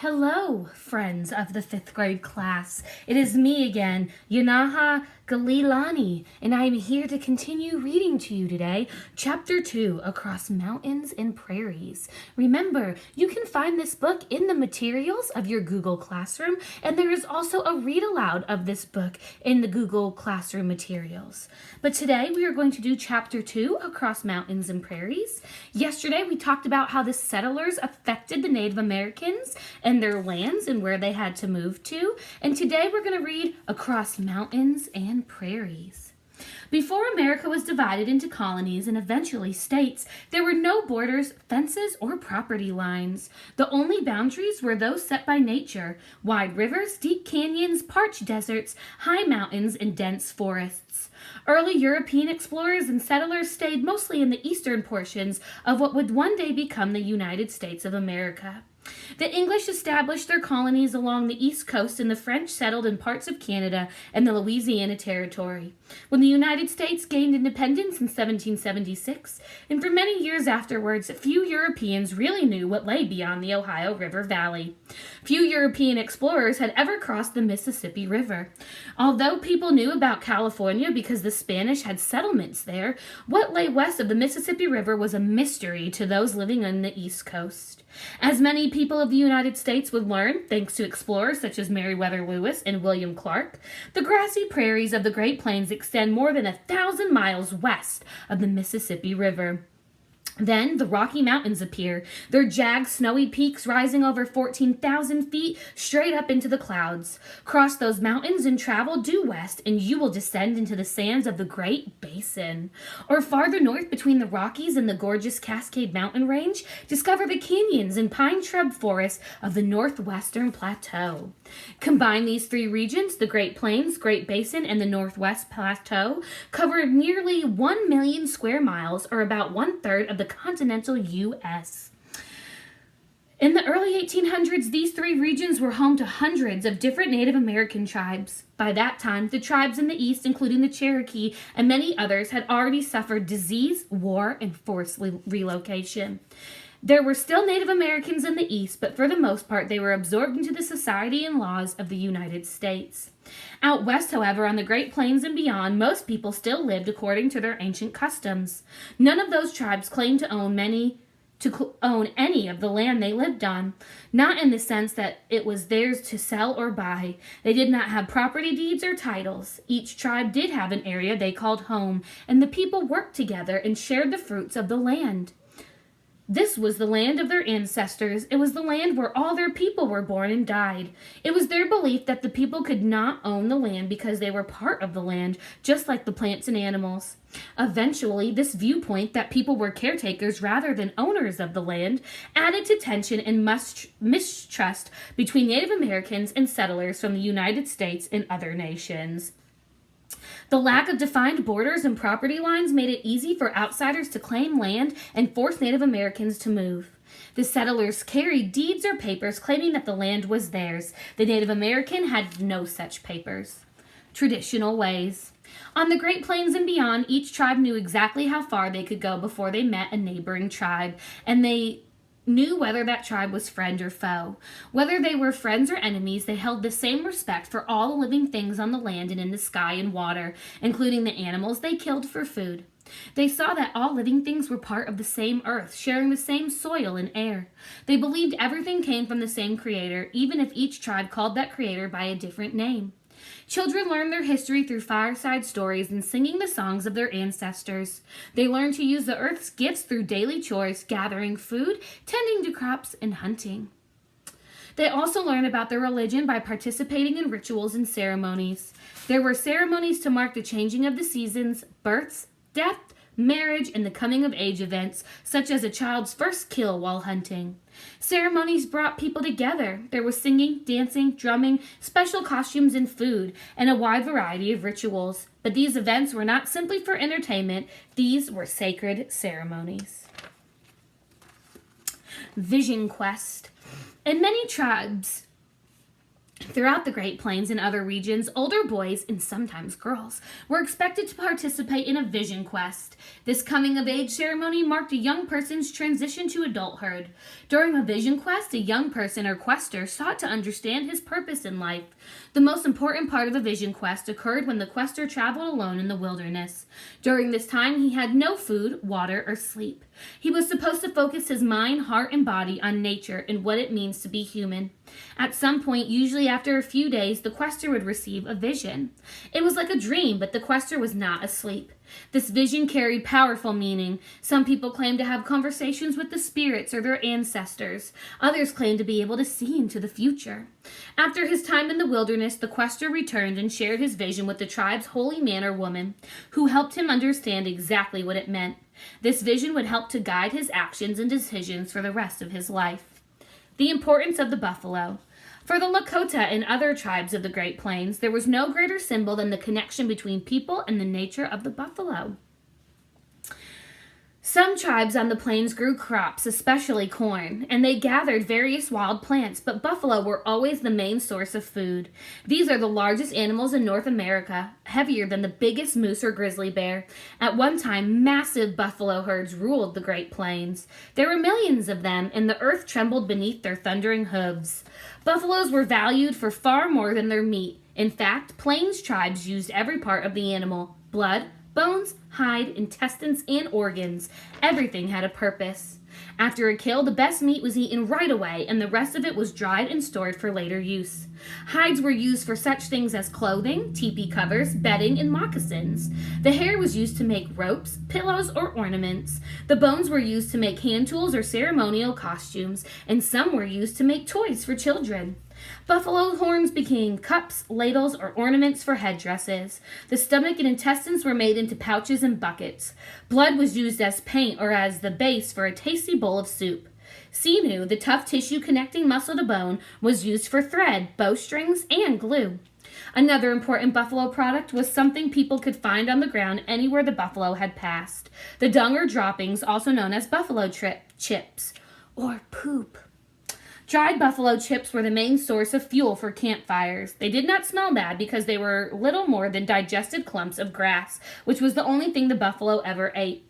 Hello, friends of the 5th grade class. It is me again, Yanaha Galilani, and I am here to continue reading to you today, Chapter 2, Across Mountains and Prairies. Remember, you can find this book in the materials of your Google Classroom, and there is also a read aloud of this book in the Google Classroom materials. But today we are going to do Chapter 2, Across Mountains and Prairies. Yesterday we talked about how the settlers affected the Native Americans and their lands and where they had to move to. And today we're going to read Across Mountains and Prairies. Before America was divided into colonies and eventually states, there were no borders, fences, or property lines. The only boundaries were those set by nature: wide rivers, deep canyons, parched deserts, high mountains, and dense forests. Early European explorers and settlers stayed mostly in the eastern portions of what would one day become the United States of America. The English established their colonies along the east coast, and the French settled in parts of Canada and the Louisiana Territory. When the United States gained independence in 1776, and for many years afterwards, few Europeans really knew what lay beyond the Ohio River Valley. Few European explorers had ever crossed the Mississippi River. Although people knew about California because the Spanish had settlements there, what lay west of the Mississippi River was a mystery to those living on the East Coast. As many people of the United States would learn, thanks to explorers such as Meriwether Lewis and William Clark, the grassy prairies of the Great Plains extend more than 1,000 miles west of the Mississippi River. Then the Rocky Mountains appear, their jagged, snowy peaks rising over 14,000 feet straight up into the clouds. Cross those mountains and travel due west, and you will descend into the sands of the Great Basin. Or farther north between the Rockies and the gorgeous Cascade Mountain Range, discover the canyons and pine shrub forests of the Northwestern Plateau. Combine these three regions, the Great Plains, Great Basin, and the Northwest Plateau, cover nearly 1 million square miles, or about 1/3 of the continental U.S. In the early 1800s, these three regions were home to hundreds of different Native American tribes. By that time, the tribes in the East, including the Cherokee and many others, had already suffered disease, war, and forced relocation. There were still Native Americans in the East, but for the most part, they were absorbed into the society and laws of the United States. Out west, however, on the Great Plains and beyond, most people still lived according to their ancient customs. None of those tribes claimed to own any of the land they lived on, not in the sense that it was theirs to sell or buy. They did not have property deeds or titles. Each tribe did have an area they called home, and the people worked together and shared the fruits of the land. This was the land of their ancestors. It was the land where all their people were born and died. It was their belief that the people could not own the land because they were part of the land, just like the plants and animals. Eventually, this viewpoint that people were caretakers rather than owners of the land added to tension and mistrust between Native Americans and settlers from the United States and other nations. The lack of defined borders and property lines made it easy for outsiders to claim land and force Native Americans to move. The settlers carried deeds or papers claiming that the land was theirs. The Native American had no such papers. Traditional ways. On the Great Plains and beyond, each tribe knew exactly how far they could go before they met a neighboring tribe, and they knew whether that tribe was friend or foe. Whether they were friends or enemies, they held the same respect for all the living things on the land and in the sky and water, including the animals they killed for food. They saw that all living things were part of the same earth, sharing the same soil and air. They believed everything came from the same creator, even if each tribe called that creator by a different name. Children learn their history through fireside stories and singing the songs of their ancestors. They learn to use the earth's gifts through daily chores, gathering food, tending to crops, and hunting. They also learn about their religion by participating in rituals and ceremonies. There were ceremonies to mark the changing of the seasons, births, death, marriage, and the coming of age events, such as a child's first kill while hunting. Ceremonies brought people together. There was singing, dancing, drumming, special costumes and food, and a wide variety of rituals. But these events were not simply for entertainment. These were sacred ceremonies. Vision Quest. In many tribes, Throughout the Great Plains and other regions, older boys, and sometimes girls, were expected to participate in a vision quest. This coming-of-age ceremony marked a young person's transition to adulthood. During a vision quest, a young person or quester sought to understand his purpose in life. The most important part of a vision quest occurred when the quester traveled alone in the wilderness. During this time, he had no food, water, or sleep. He was supposed to focus his mind, heart, and body on nature and what it means to be human. At some point, usually after a few days, the quester would receive a vision. It was like a dream, but the quester was not asleep. This vision carried powerful meaning. Some people claim to have conversations with the spirits or their ancestors. Others claim to be able to see into the future. After his time in the wilderness, the quester returned and shared his vision with the tribe's holy man or woman, who helped him understand exactly what it meant. This vision would help to guide his actions and decisions for the rest of his life. The importance of the buffalo. For the Lakota and other tribes of the Great Plains, there was no greater symbol than the connection between people and the nature of the buffalo. Some tribes on the plains grew crops, especially corn, and they gathered various wild plants, but buffalo were always the main source of food. These are the largest animals in North America, heavier than the biggest moose or grizzly bear. At one time, massive buffalo herds ruled the Great Plains. There were millions of them, and the earth trembled beneath their thundering hooves. Buffaloes were valued for far more than their meat. In fact, plains tribes used every part of the animal: blood, bones, hide, intestines, and organs. Everything had a purpose. After a kill, the best meat was eaten right away, and the rest of it was dried and stored for later use. Hides were used for such things as clothing, teepee covers, bedding, and moccasins. The hair was used to make ropes, pillows, or ornaments. The bones were used to make hand tools or ceremonial costumes, and some were used to make toys for children. Buffalo horns became cups, ladles, or ornaments for headdresses. The stomach and intestines were made into pouches and buckets. Blood was used as paint or as the base for a tasty bowl of soup. Sinew, the tough tissue connecting muscle to bone, was used for thread, bowstrings, and glue. Another important buffalo product was something people could find on the ground anywhere the buffalo had passed: the dung or droppings, also known as buffalo chips, or poop. Dried buffalo chips were the main source of fuel for campfires. They did not smell bad because they were little more than digested clumps of grass, which was the only thing the buffalo ever ate.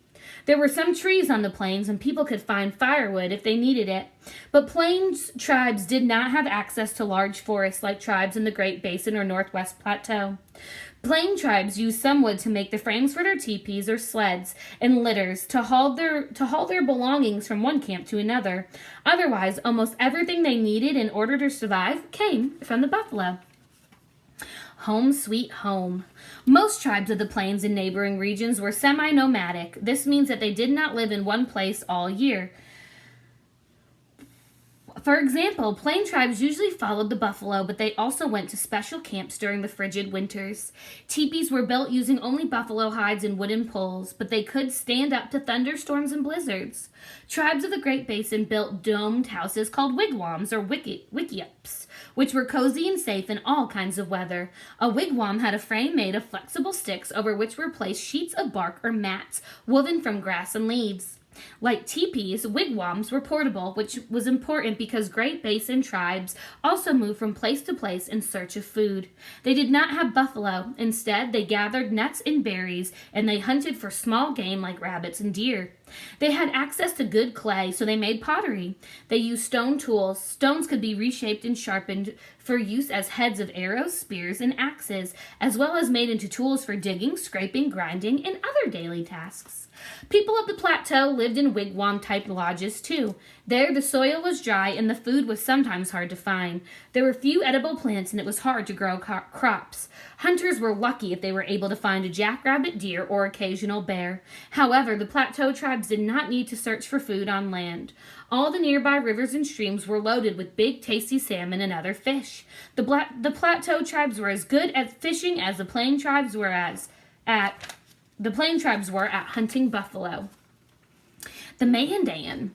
There were some trees on the plains, and people could find firewood if they needed it. But plains tribes did not have access to large forests like tribes in the Great Basin or Northwest Plateau. Plain tribes used some wood to make the frames for their teepees or sleds, and litters to haul their belongings from one camp to another. Otherwise, almost everything they needed in order to survive came from the buffalo. Home sweet home. Most tribes of the plains and neighboring regions were semi-nomadic. This means that they did not live in one place all year. For example, plain tribes usually followed the buffalo, but they also went to special camps during the frigid winters. Teepees were built using only buffalo hides and wooden poles, but they could stand up to thunderstorms and blizzards. Tribes of the Great Basin built domed houses called wigwams or wickiups, which were cozy and safe in all kinds of weather. A wigwam had a frame made of flexible sticks over which were placed sheets of bark or mats woven from grass and leaves. Like teepees, wigwams were portable, which was important because Great Basin tribes also moved from place to place in search of food. They did not have buffalo. Instead, they gathered nuts and berries, and they hunted for small game like rabbits and deer. They had access to good clay, so they made pottery. They used stone tools. Stones could be reshaped and sharpened for use as heads of arrows, spears, and axes, as well as made into tools for digging, scraping, grinding, and other daily tasks. People of the plateau lived in wigwam-type lodges, too. There, the soil was dry and the food was sometimes hard to find. There were few edible plants and it was hard to grow crops. Hunters were lucky if they were able to find a jackrabbit, deer, or occasional bear. However, the plateau tribes did not need to search for food on land. All the nearby rivers and streams were loaded with big, tasty salmon and other fish. The plateau tribes were as good at fishing as the plain tribes were at hunting buffalo. The Mandan.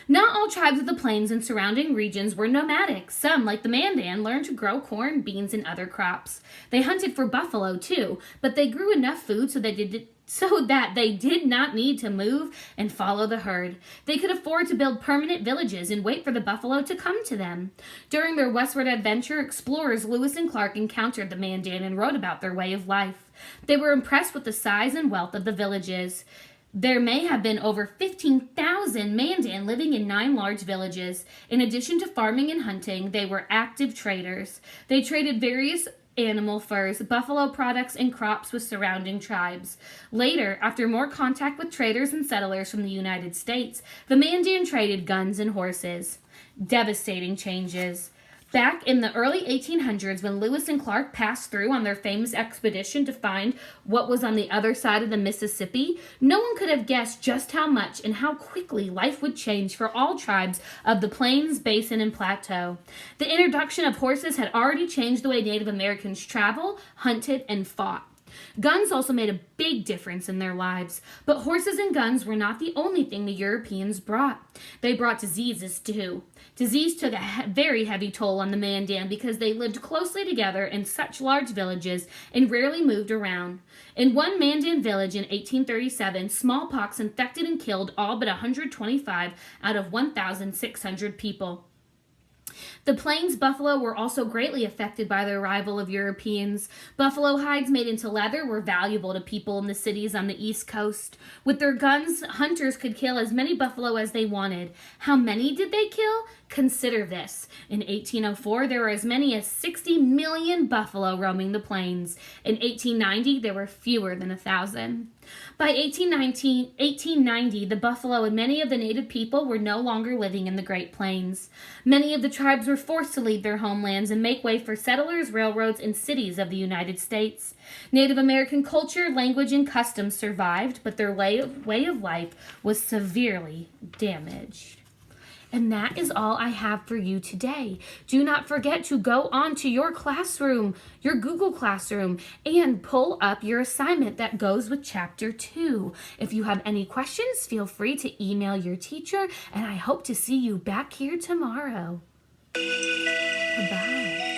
Not all tribes of the plains and surrounding regions were nomadic. Some, like the Mandan, learned to grow corn, beans, and other crops. They hunted for buffalo too, but they grew enough food so that they did not need to move and follow the herd. They could afford to build permanent villages and wait for the buffalo to come to them. During their westward adventure, explorers Lewis and Clark encountered the Mandan and wrote about their way of life. They were impressed with the size and wealth of the villages. There may have been over 15,000 Mandan living in 9 large villages. In addition to farming and hunting, they were active traders. They traded various animal furs, buffalo products, and crops with surrounding tribes. Later, after more contact with traders and settlers from the United States, the Mandan traded guns and horses. Devastating changes. Back in the early 1800s, when Lewis and Clark passed through on their famous expedition to find what was on the other side of the Mississippi, no one could have guessed just how much and how quickly life would change for all tribes of the Plains, Basin, and Plateau. The introduction of horses had already changed the way Native Americans traveled, hunted, and fought. Guns also made a big difference in their lives, but horses and guns were not the only thing the Europeans brought. They brought diseases too. Disease took a very heavy toll on the Mandan because they lived closely together in such large villages and rarely moved around. In one Mandan village in 1837, smallpox infected and killed all but 125 out of 1,600 people. The plains buffalo were also greatly affected by the arrival of Europeans. Buffalo hides made into leather were valuable to people in the cities on the East Coast. With their guns, hunters could kill as many buffalo as they wanted. How many did they kill? Consider this. In 1804, there were as many as 60 million buffalo roaming the plains. In 1890, there were fewer than 1,000. By 1890, the buffalo and many of the native people were no longer living in the Great Plains. Many of the tribes were forced to leave their homelands and make way for settlers, railroads, and cities of the United States. Native American culture, language, and customs survived, but their way of life was severely damaged. And that is all I have for you today. Do not forget to go on to your classroom, your Google Classroom, and pull up your assignment that goes with Chapter 2. If you have any questions, feel free to email your teacher, and I hope to see you back here tomorrow. Bye.